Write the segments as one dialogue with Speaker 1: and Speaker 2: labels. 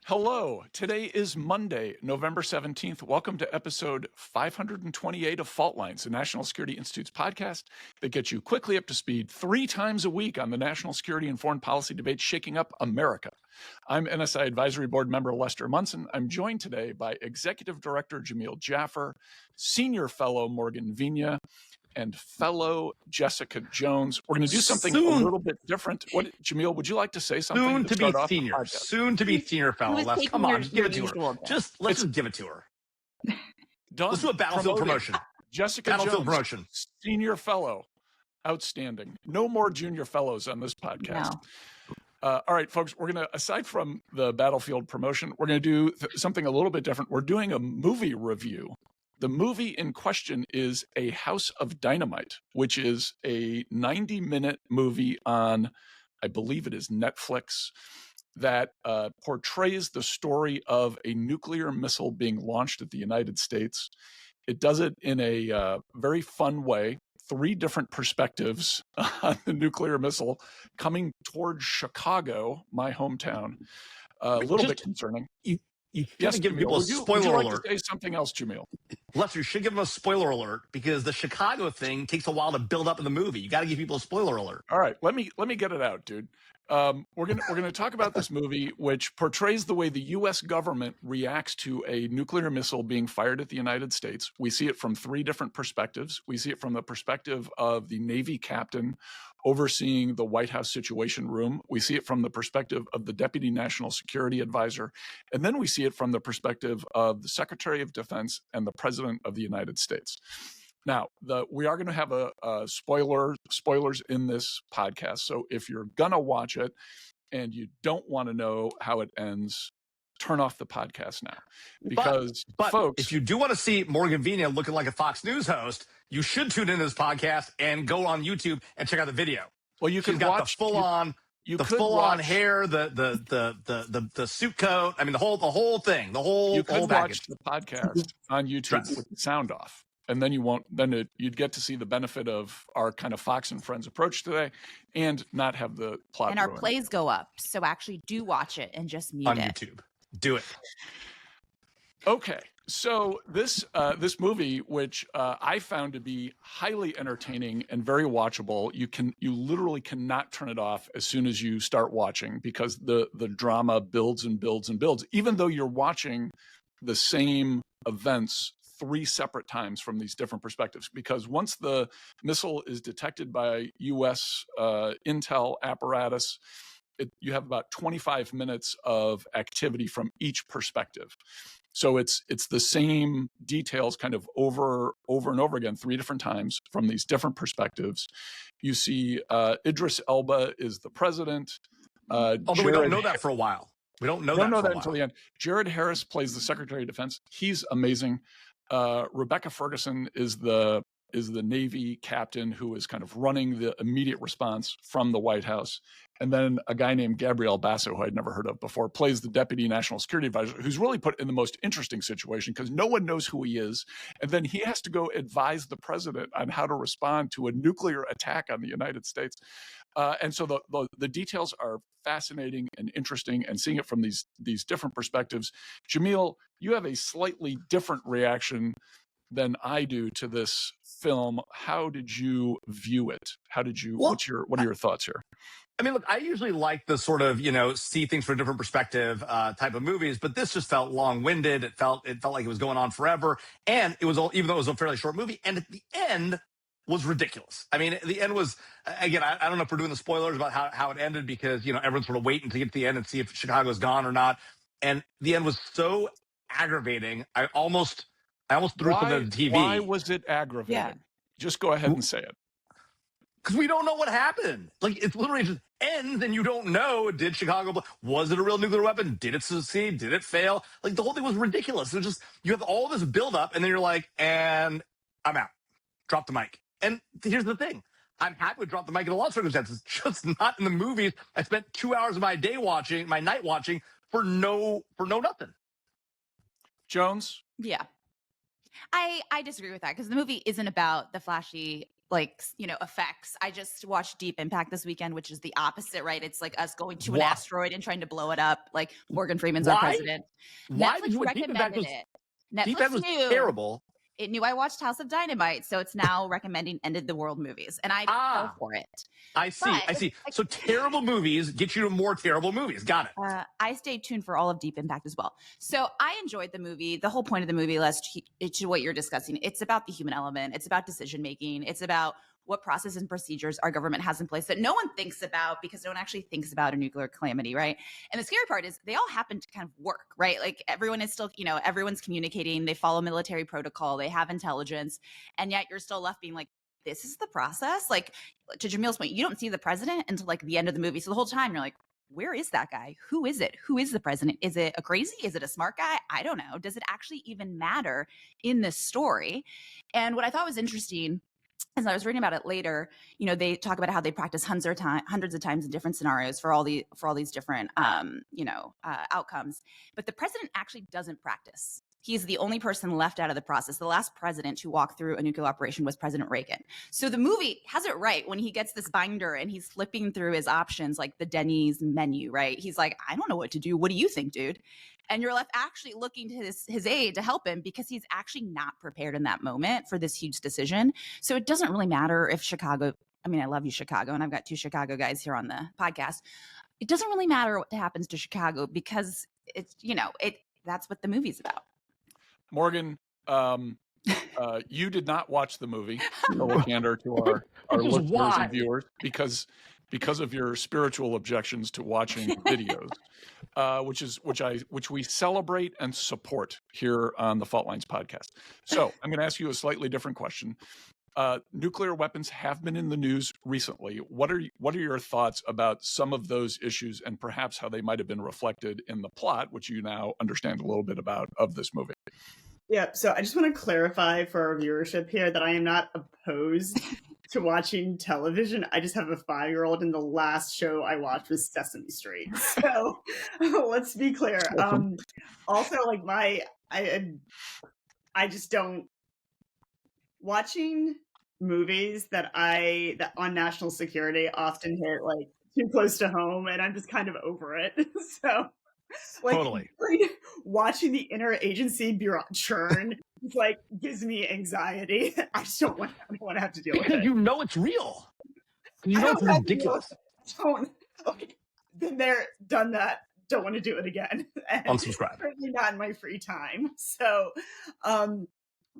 Speaker 1: Hello, today is Monday, November 17th. Welcome to episode 528 of Fault Lines, the National Security Institute's podcast that gets you quickly up to speed 3 times a week on the national security and foreign policy debates shaking up America. I'm NSI Advisory Board member Lester Munson. I'm joined today by Executive Director Jamil Jaffer, Senior Fellow Morgan Vigna, and fellow Jessica Jones. We're going to do something a little bit different. Jamil, would you like to say something?
Speaker 2: Soon to be senior. Soon to be senior fellow. Les, come on, just give it to her. Let's just give it to her.
Speaker 1: Done.
Speaker 2: Let's do a battlefield promotion.
Speaker 1: Jessica
Speaker 2: battlefield
Speaker 1: Jones,
Speaker 2: promotion.
Speaker 1: Senior Fellow. Outstanding. No more junior fellows on this podcast. No. All right, folks, we're going to, aside from the battlefield promotion, we're going to do something a little bit different. We're doing a movie review. The movie in question is A House of Dynamite, which is a 90-minute movie on, I believe it is Netflix, that portrays the story of a nuclear missile being launched at the United States. It does it in a very fun way. 3 different perspectives on the nuclear missile coming towards Chicago, my hometown. A little bit concerning.
Speaker 2: You gotta give people a spoiler alert.
Speaker 1: Would you like to say something else, Jamil?
Speaker 2: Lester, you should give them a spoiler alert because the Chicago thing takes a while to build up in the movie. You got to give people a spoiler alert.
Speaker 1: All right, let me get it out, dude. We're gonna talk about this movie, which portrays the way the U.S. government reacts to a nuclear missile being fired at the United States. We see it from 3 different perspectives. We see it from the perspective of the Navy captain overseeing the White House Situation Room. We see it from the perspective of the Deputy National Security Advisor. And then we see it from the perspective of the Secretary of Defense and the President of the United States. Now, we are going to have spoilers in this podcast. So if you're going to watch it and you don't want to know how it ends, turn off the podcast now. Because,
Speaker 2: but
Speaker 1: folks,
Speaker 2: if you do want to see Morgan Vigna looking like a Fox News host, you should tune into this podcast and go on YouTube and check out the video.
Speaker 1: Well, you can watch
Speaker 2: the full-on hair, the suit coat. I mean, the whole thing, the whole
Speaker 1: You could
Speaker 2: package.
Speaker 1: watch the podcast on YouTube with the sound off, and then you'd get to see the benefit of our kind of Fox and Friends approach today, and not have the plot.
Speaker 3: And our plays go up, so actually do watch it and just mute
Speaker 2: on
Speaker 3: it.
Speaker 2: YouTube. Do it.
Speaker 1: Okay, so this movie, which I found to be highly entertaining and very watchable, you literally cannot turn it off as soon as you start watching because the drama builds and builds and builds, even though you're watching the same events 3 separate times from these different perspectives. Because once the missile is detected by U.S. intel apparatus, you have about 25 minutes of activity from each perspective. So it's the same details kind of over and over again 3 different times from these different perspectives. You see Idris Elba is the president.
Speaker 2: Although we don't know that for a while. We don't know that
Speaker 1: until the end. Jared Harris plays the Secretary of Defense. He's amazing. Rebecca Ferguson is the Navy captain who is kind of running the immediate response from the White House. And then a guy named Gabriel Basso, who I'd never heard of before, plays the Deputy National Security Advisor, who's really put in the most interesting situation because no one knows who he is. And then he has to go advise the president on how to respond to a nuclear attack on the United States. And so the details are fascinating and interesting, and seeing it from these different perspectives. Jamil, you have a slightly different reaction than I do to this film. How did you view it? What are your thoughts here?
Speaker 2: I mean, look, I usually like the sort of, see things from a different perspective type of movies, but this just felt long-winded. It felt like it was going on forever. And it was even though it was a fairly short movie, and at the end was ridiculous. I mean, the end was, again, I don't know if we're doing the spoilers about how it ended because, everyone's sort of waiting to get to the end and see if Chicago's gone or not. And the end was so aggravating. I almost threw something at the TV.
Speaker 1: Why was it aggravating? Yeah. Just go ahead and say it.
Speaker 2: Because we don't know what happened. Like, it's literally just ends and you don't know. Did Chicago, was it a real nuclear weapon? Did it succeed? Did it fail? Like, the whole thing was ridiculous. It was just, you have all this buildup and then you're like, and I'm out. Drop the mic. And here's the thing. I'm happy to drop the mic in a lot of circumstances, just not in the movies. I spent 2 hours of my night watching for no nothing.
Speaker 1: Jones?
Speaker 3: Yeah. I disagree with that because the movie isn't about the flashy effects. I just watched Deep Impact this weekend, which is the opposite, right? It's like us going to an
Speaker 2: Why?
Speaker 3: asteroid and trying to blow it up. Like Morgan Freeman's our
Speaker 2: Why?
Speaker 3: president.
Speaker 2: Why did
Speaker 3: Netflix
Speaker 2: you Deep Impact
Speaker 3: recommended
Speaker 2: was
Speaker 3: it.
Speaker 2: Deep
Speaker 3: Netflix
Speaker 2: Impact was
Speaker 3: knew.
Speaker 2: terrible?
Speaker 3: It knew I watched House of Dynamite, so it's now recommending Ended the World movies, and I fell for it.
Speaker 2: I see. So terrible movies get you to more terrible movies. Got it.
Speaker 3: I stayed tuned for all of Deep Impact as well. So I enjoyed the movie. The whole point of the movie, to what you're discussing, it's about the human element. It's about decision making. It's about what process and procedures our government has in place that no one thinks about because no one actually thinks about a nuclear calamity, right? And the scary part is they all happen to kind of work, right? Like everyone is still, everyone's communicating. They follow military protocol. They have intelligence. And yet you're still left being like, this is the process. Like, to Jamil's point, you don't see the president until like the end of the movie. So the whole time you're like, where is that guy? Who is it? Who is the president? Is it a crazy? Is it a smart guy? I don't know. Does it actually even matter in this story? And what I thought was interesting, as I was reading about it later, they talk about how they practice hundreds of times in different scenarios for all these different outcomes. But the president actually doesn't practice. He's the only person left out of the process. The last president to walk through a nuclear operation was President Reagan. So the movie has it right when he gets this binder and he's flipping through his options, like the Denny's menu, right? He's like, I don't know what to do. What do you think, dude? And you're left actually looking to his aide to help him because he's actually not prepared in that moment for this huge decision. So it doesn't really matter if Chicago, I love you, Chicago, and I've got 2 Chicago guys here on the podcast. It doesn't really matter what happens to Chicago because it's, that's what the movie's about.
Speaker 1: Morgan, you did not watch the movie, full candor to our listeners and viewers, because of your spiritual objections to watching videos, which we celebrate and support here on the Fault Lines podcast. So I'm going to ask you a slightly different question. Nuclear weapons have been in the news recently. What are your thoughts about some of those issues and perhaps how they might have been reflected in the plot, which you now understand a little bit about of this movie?
Speaker 4: Yeah, so I just want to clarify for our viewership here that I am not opposed to watching television. I just have a 5-year-old, and the last show I watched was Sesame Street. So let's be clear. Also, like I just don't watching movies that on national security often hit like too close to home, and I'm just kind of over it. So.
Speaker 2: Totally.
Speaker 4: Watching the interagency bureau churn gives me anxiety. I don't want to have to deal with it.
Speaker 2: Because it's real. It's ridiculous.
Speaker 4: Been there, done that. Don't want to do it again. And
Speaker 2: unsubscribe.
Speaker 4: Certainly not in my free time. So,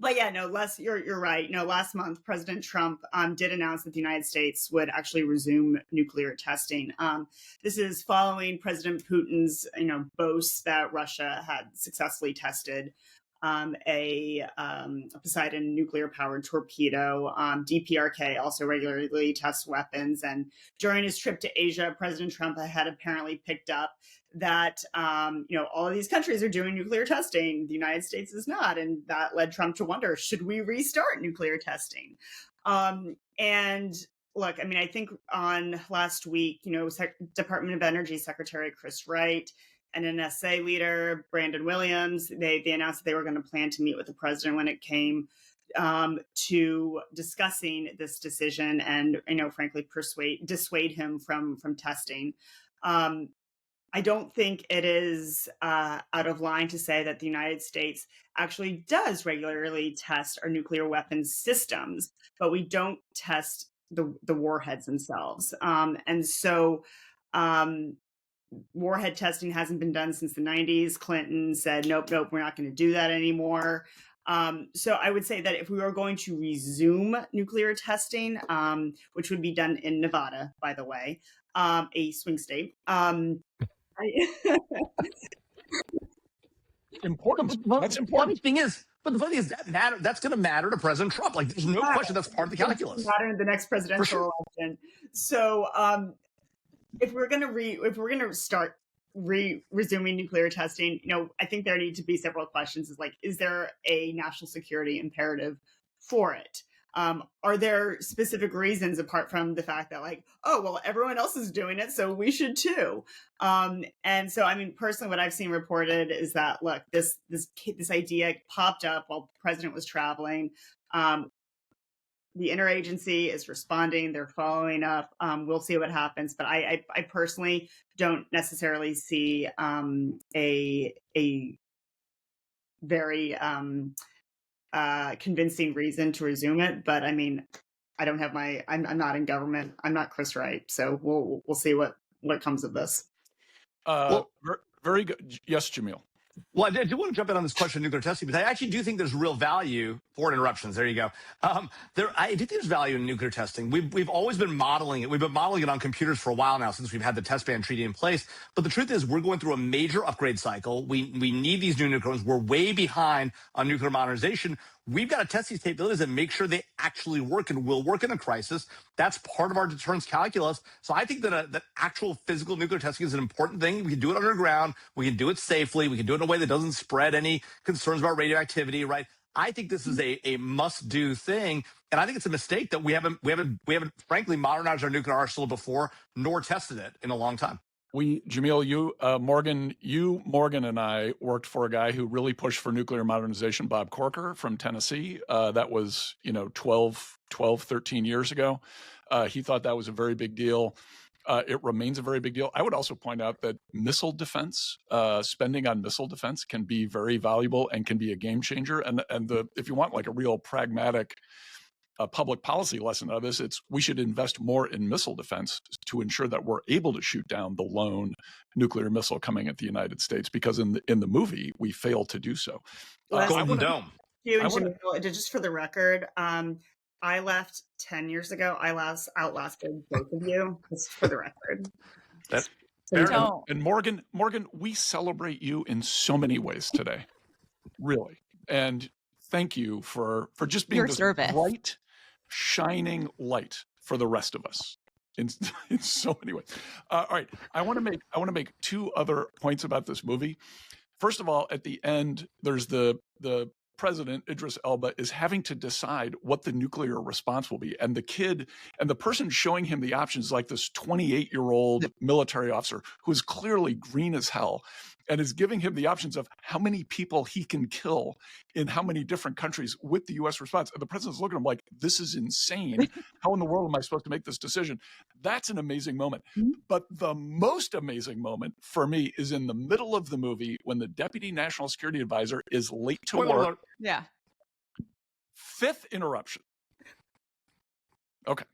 Speaker 4: but yeah, no, Les, you're right. No, last month, President Trump did announce that the United States would actually resume nuclear testing. This is following President Putin's, boast that Russia had successfully tested a Poseidon nuclear-powered torpedo. DPRK also regularly tests weapons. And during his trip to Asia, President Trump had apparently picked up that, all of these countries are doing nuclear testing. The United States is not. And that led Trump to wonder, should we restart nuclear testing? And look, I think on last week, Department of Energy Secretary Chris Wright and NSA leader Brandon Williams, they announced that they were going to plan to meet with the president when it came to discussing this decision and, frankly, dissuade him from testing. I don't think it is out of line to say that the United States actually does regularly test our nuclear weapons systems, but we don't test the warheads themselves. And so warhead testing hasn't been done since the 90s. Clinton said, nope, we're not going to do that anymore. So I would say that if we were going to resume nuclear testing, which would be done in Nevada, by the way, a swing state,
Speaker 1: important. That's important.
Speaker 2: But the funny thing is that's going to matter to President Trump. Like, there's no question that's part of the calculus.
Speaker 4: Matter in the next presidential election. So, if we're going to start resuming nuclear testing, I think there need to be several questions. Is there a national security imperative for it? Are there specific reasons apart from the fact that everyone else is doing it, so we should too? And so, personally, what I've seen reported is that, look, this the interagency is responding. They're following up. We'll see what happens. But I personally don't necessarily see a very convincing reason to resume it. But I mean, I don't have I'm not in government. I'm not Chris Wright. So we'll see what comes of this.
Speaker 1: Very good. Yes, Jamil.
Speaker 2: Well, I do want to jump in on this question of nuclear testing, because I actually do think there's real value for interruptions. There you go. I do think there's value in nuclear testing. We've always been modeling it. We've been modeling it on computers for a while now, since we've had the test ban treaty in place. But the truth is, we're going through a major upgrade cycle. We need these new nuclear weapons. We're way behind on nuclear modernization. We've got to test these capabilities and make sure they actually work and will work in a crisis. That's part of our deterrence calculus. So I think that actual physical nuclear testing is an important thing. We can do it underground. We can do it safely. We can do it in a way that doesn't spread any concerns about radioactivity, right? I think this is a must-do thing. And I think it's a mistake that we haven't frankly modernized our nuclear arsenal before, nor tested it in a long time.
Speaker 1: Jamil, Morgan and I worked for a guy who really pushed for nuclear modernization, Bob Corker from Tennessee. That was, 12, 13 years ago. He thought that was a very big deal. It remains a very big deal. I would also point out that missile defense, spending on missile defense can be very valuable and can be a game changer. And if you want like a real pragmatic public policy lesson out of this, we should invest more in missile defense to ensure that we're able to shoot down the lone nuclear missile coming at the United States, because in the movie we fail to do so.
Speaker 2: Golden Dome.
Speaker 4: Just for the record, I left 10 years ago. I outlasted both of you. Just for the record.
Speaker 1: And Morgan, we celebrate you in so many ways today, really. And thank you for just being
Speaker 3: your
Speaker 1: this
Speaker 3: service.
Speaker 1: Bright, shining light for the rest of us in so many ways. All right, I want to make two other points about this movie. First of all, at the end, there's the president, Idris Elba, is having to decide what the nuclear response will be. And the kid and the person showing him the options, like this 28-year-old military officer who is clearly green as hell, and is giving him the options of how many people he can kill in how many different countries with the U.S. response. And the president's looking at him like, this is insane. How in the world am I supposed to make this decision? That's an amazing moment. But the most amazing moment for me is in the middle of the movie when the deputy national security advisor is late to work.
Speaker 3: Yeah.
Speaker 1: Fifth interruption. Okay.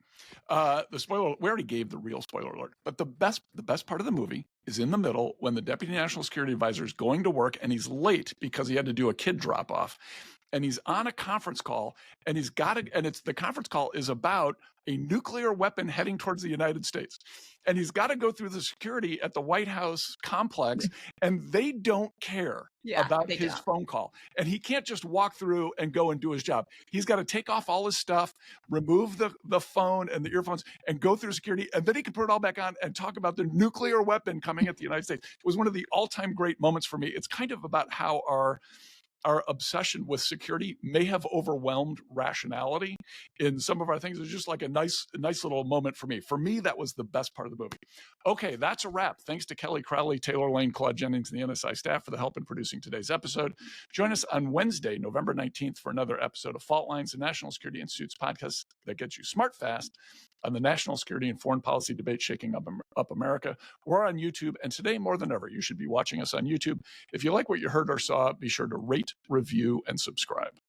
Speaker 1: The spoiler, we already gave the real spoiler alert, but the best part of the movie is in the middle when the deputy national security advisor is going to work and he's late because he had to do a kid drop off, and he's on a conference call, and the conference call is about a nuclear weapon heading towards the United States. And he's got to go through the security at the White House complex, and they don't care about his phone call. And he can't just walk through and go and do his job. He's got to take off all his stuff, remove the phone and the earphones, and go through security. And then he can put it all back on and talk about the nuclear weapon coming at the United States. It was one of the all-time great moments for me. It's kind of about how our obsession with security may have overwhelmed rationality in some of our things. It's just like a nice little moment for me. For me, that was the best part of the movie. Okay, that's a wrap. Thanks to Kelly Crowley, Taylor Lane, Claude Jennings, and the NSI staff for the help in producing today's episode. Join us on Wednesday, November 19th for another episode of Fault Lines, the National Security Institute's podcast that gets you smart fast on the national security and foreign policy debate shaking up America. We're on YouTube, and today more than ever, you should be watching us on YouTube. If you like what you heard or saw, be sure to rate, review, and subscribe.